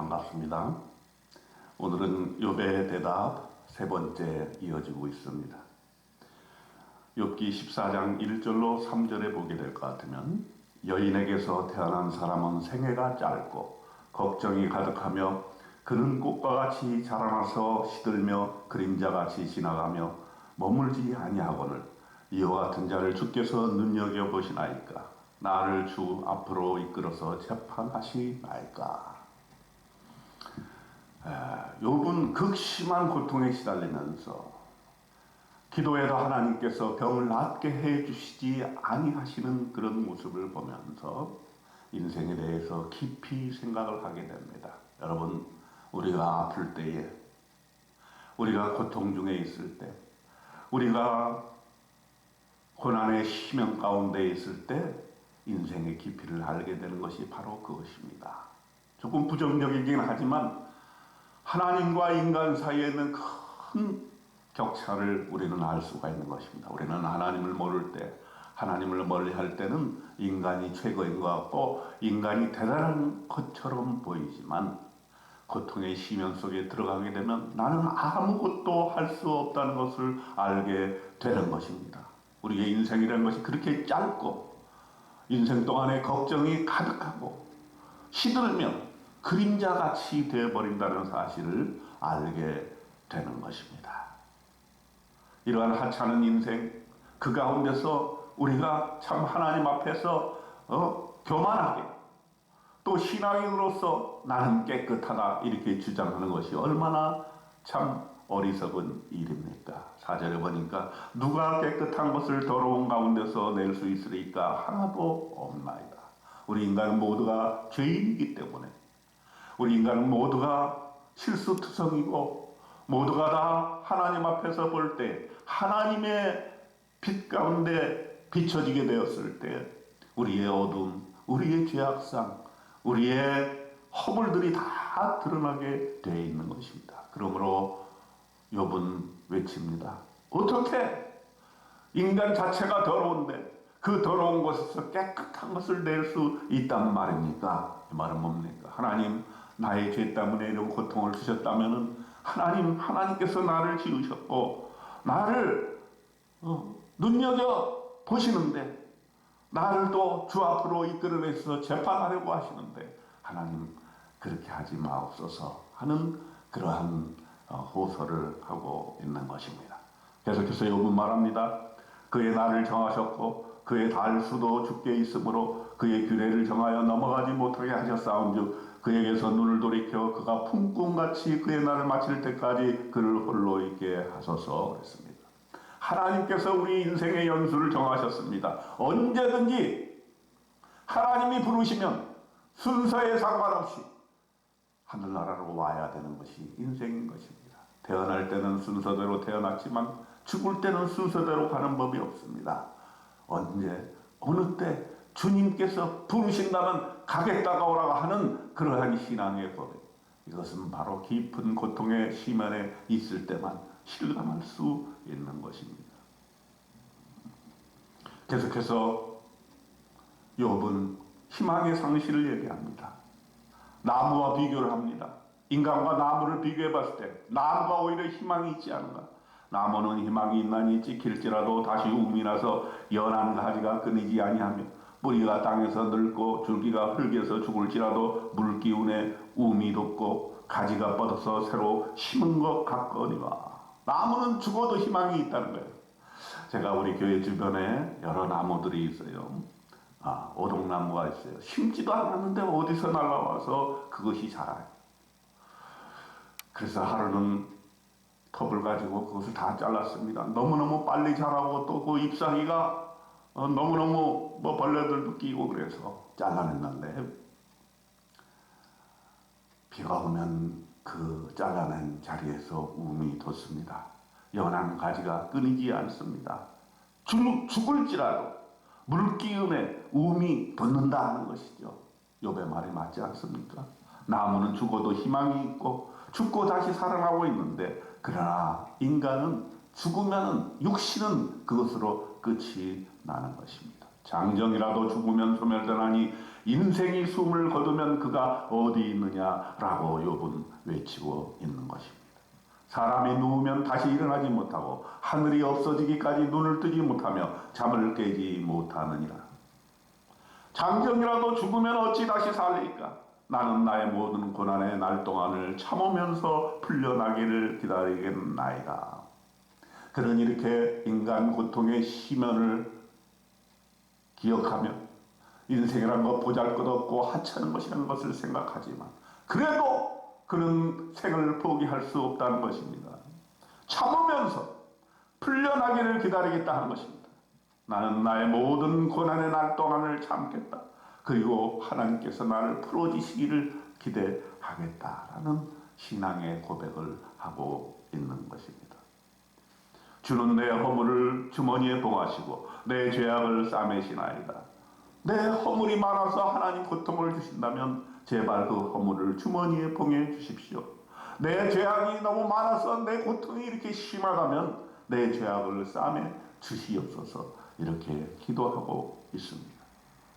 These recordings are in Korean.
반갑습니다. 오늘은 욥의 대답 세 번째 이어지고 있습니다. 욥기 14장 1절로 3절에 보게 될 것 같으면 여인에게서 태어난 사람은 생애가 짧고 걱정이 가득하며 그는 꽃과 같이 자라나서 시들며 그림자같이 지나가며 머물지 아니하거늘 이와 같은 자를 주께서 눈여겨보시나이까. 나를 주 앞으로 이끌어서 재판하시나이까. 욥은 극심한 고통에 시달리면서 기도에도 하나님께서 병을 낫게 해주시지 아니하시는 그런 모습을 보면서 인생에 대해서 깊이 생각을 하게 됩니다. 여러분, 우리가 아플 때에, 우리가 고통 중에 있을 때, 우리가 고난의 심연 가운데 있을 때 인생의 깊이를 알게 되는 것이 바로 그것입니다. 조금 부정적이긴 하지만 하나님과 인간 사이에는 큰 격차를 우리는 알 수가 있는 것입니다. 우리는 하나님을 모를 때, 하나님을 멀리할 때는 인간이 최고인 것 같고 인간이 대단한 것처럼 보이지만 고통의 심연 속에 들어가게 되면 나는 아무것도 할 수 없다는 것을 알게 되는 것입니다. 우리의 인생이라는 것이 그렇게 짧고 인생 동안에 걱정이 가득하고 시들면 그림자같이 되어버린다는 사실을 알게 되는 것입니다. 이러한 하찮은 인생, 그 가운데서 우리가 참 하나님 앞에서 교만하게 또 신앙인으로서 나는 깨끗하다 이렇게 주장하는 것이 얼마나 참 어리석은 일입니까? 4절에 보니까 누가 깨끗한 것을 더러운 가운데서 낼 수 있으리까 하나도 없나이다. 우리 인간은 모두가 죄인이기 때문에 우리 인간은 모두가 실수투성이고 모두가 다 하나님 앞에서 볼 때 하나님의 빛 가운데 비춰지게 되었을 때 우리의 어둠, 우리의 죄악상, 우리의 허물들이 다 드러나게 되어 있는 것입니다. 그러므로 욥은 외칩니다. 어떻게 인간 자체가 더러운데 그 더러운 곳에서 깨끗한 것을 낼 수 있단 말입니까? 이 말은 뭡니까? 하나님, 나의 죄 때문에 이런 고통을 주셨다면 하나님께서 나를 지으셨고 나를 눈여겨 보시는데 나를 또 주 앞으로 이끌어내서 재판하려고 하시는데 하나님 그렇게 하지 마옵소서 하는 그러한 호소를 하고 있는 것입니다. 계속해서 욥은 말합니다. 그의 날을 정하셨고 그의 달수도 주께 있으므로 그의 규례를 정하여 넘어가지 못하게 하셨사온즉 그에게서 눈을 돌이켜 그가 품꿈같이 그의 날을 마칠 때까지 그를 홀로 있게 하소서 그랬습니다. 하나님께서 우리 인생의 연수를 정하셨습니다. 언제든지 하나님이 부르시면 순서에 상관없이 하늘나라로 와야 되는 것이 인생인 것입니다. 태어날 때는 순서대로 태어났지만 죽을 때는 순서대로 가는 법이 없습니다. 언제 어느 때 주님께서 부르신다면 가겠다가 오라고 하는 그러한 신앙의 법, 이것은 바로 깊은 고통의 심연에 있을 때만 실감할 수 있는 것입니다. 계속해서 욥은 희망의 상실을 얘기합니다. 나무와 비교를 합니다. 인간과 나무를 비교해 봤을 때 나무가 오히려 희망이 있지 않은가? 나무는 희망이 있나니 찍힐지라도 다시 움이 나서 연한 가지가 끊이지 아니하며 뿌리가 땅에서 늙고 줄기가 흙에서 죽을지라도 물기운에 움이 돋고 가지가 뻗어서 새로 심은 것 같거니와. 나무는 죽어도 희망이 있다는 거예요. 제가 우리 교회 주변에 여러 나무들이 있어요. 오동나무가 있어요. 심지도 않았는데 어디서 날라와서 그것이 자라요. 그래서 하루는 톱을 가지고 그것을 다 잘랐습니다. 너무너무 빨리 자라고 또 그 잎사귀가 너무너무 벌레들도 끼고 그래서 잘라냈는데 비가 오면 그 잘라낸 자리에서 움이 돋습니다. 연한 가지가 끊이지 않습니다. 죽을지라도 물기운에 움이 돋는다는 것이죠. 욥의 말이 맞지 않습니까? 나무는 죽어도 희망이 있고 죽고 다시 살아나고 있는데 그러나 인간은 죽으면 육신은 그것으로 끝이 나는 것입니다. 장정이라도 죽으면 소멸되나니 인생이 숨을 거두면 그가 어디 있느냐라고 욥은 외치고 있는 것입니다. 사람이 누우면 다시 일어나지 못하고 하늘이 없어지기까지 눈을 뜨지 못하며 잠을 깨지 못하느니라. 장정이라도 죽으면 어찌 다시 살리까? 나는 나의 모든 고난의 날 동안을 참으면서 풀려나기를 기다리겠나이다. 그는 이렇게 인간 고통의 심연을 기억하며 인생이란 것 보잘것없고 하찮은 것이라는 것을 생각하지만 그래도 그는 생을 포기할 수 없다는 것입니다. 참으면서 풀려나기를 기다리겠다 하는 것입니다. 나는 나의 모든 고난의 날 동안을 참겠다. 그리고 하나님께서 나를 풀어주시기를 기대하겠다라는 신앙의 고백을 하고 있는 것입니다. 주는 내 허물을 주머니에 봉하시고 내 죄악을 싸매시나이다. 내 허물이 많아서 하나님 고통을 주신다면 제발 그 허물을 주머니에 봉해 주십시오. 내 죄악이 너무 많아서 내 고통이 이렇게 심하다면 내 죄악을 싸매 주시옵소서 이렇게 기도하고 있습니다.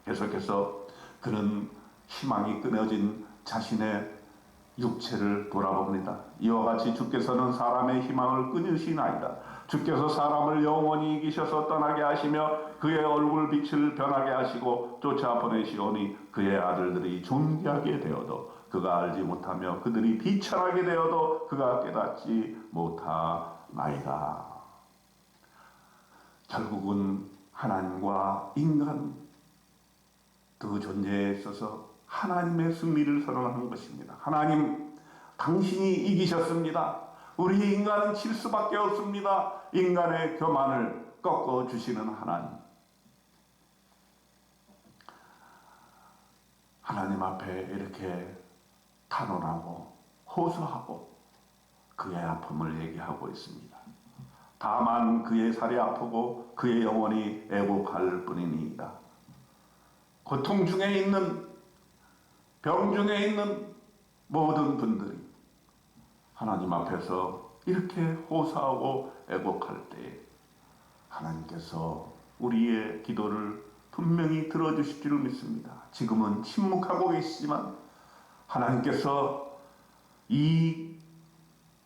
계속해서 그는 희망이 끊어진 자신의 육체를 돌아봅니다. 이와 같이 주께서는 사람의 희망을 끊으시나이다. 주께서 사람을 영원히 이기셔서 떠나게 하시며 그의 얼굴 빛을 변하게 하시고 쫓아 보내시오니 그의 아들들이 존귀하게 되어도 그가 알지 못하며 그들이 비천하게 되어도 그가 깨닫지 못하나이다. 결국은 하나님과 인간 두 존재에 있어서 하나님의 승리를 선언하는 것입니다. 하나님, 당신이 이기셨습니다. 우리 인간은 질 수밖에 없습니다. 인간의 교만을 꺾어주시는 하나님. 하나님 앞에 이렇게 탄원하고 호소하고 그의 아픔을 얘기하고 있습니다. 다만 그의 살이 아프고 그의 영혼이 애곡할 뿐이니이다. 고통 중에 있는, 병 중에 있는 모든 분들이 하나님 앞에서 이렇게 호소하고 애곡할 때에 하나님께서 우리의 기도를 분명히 들어주실 줄 믿습니다. 지금은 침묵하고 계시지만 하나님께서 이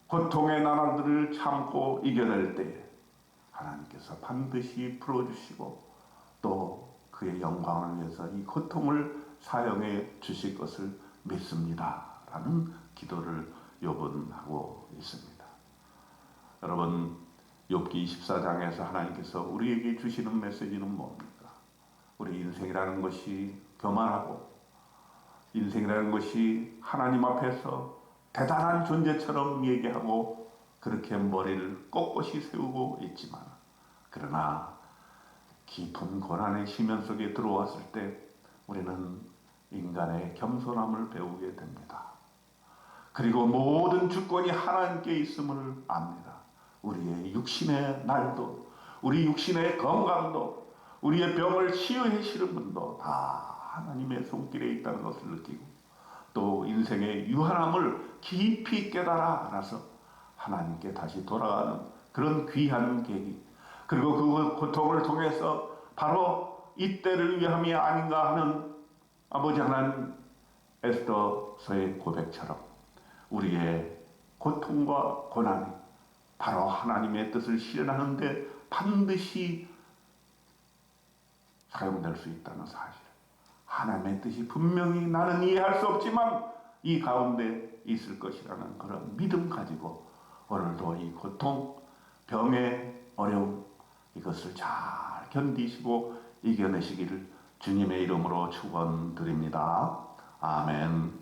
고통의 나날들을 참고 이겨낼 때에 하나님께서 반드시 풀어주시고 또 그의 영광을 위해서 이 고통을 사용해 주실 것을 믿습니다. 라는 기도를 욥은 하고 있습니다. 여러분, 욥기 24장에서 하나님께서 우리에게 주시는 메시지는 뭡니까? 우리 인생이라는 것이 교만하고 인생이라는 것이 하나님 앞에서 대단한 존재처럼 얘기하고 그렇게 머리를 꼿꼿이 세우고 있지만 그러나 깊은 고난의 심연 속에 들어왔을 때 우리는 인간의 겸손함을 배우게 됩니다. 그리고 모든 주권이 하나님께 있음을 압니다. 우리의 육신의 날도, 우리 육신의 건강도, 우리의 병을 치유해 주시는 분도 다 하나님의 손길에 있다는 것을 느끼고 또 인생의 유한함을 깊이 깨달아 알아서 하나님께 다시 돌아가는 그런 귀한 계기, 그리고 그 고통을 통해서 바로 이때를 위함이 아닌가 하는 아버지 하나님 에스더서의 고백처럼 우리의 고통과 고난이 바로 하나님의 뜻을 실현하는데 반드시 사용될 수 있다는 사실, 하나님의 뜻이 분명히 나는 이해할 수 없지만 이 가운데 있을 것이라는 그런 믿음 가지고 오늘도 이 고통, 병의 어려움 이것을 잘 견디시고 이겨내시기를 주님의 이름으로 축원드립니다. 아멘.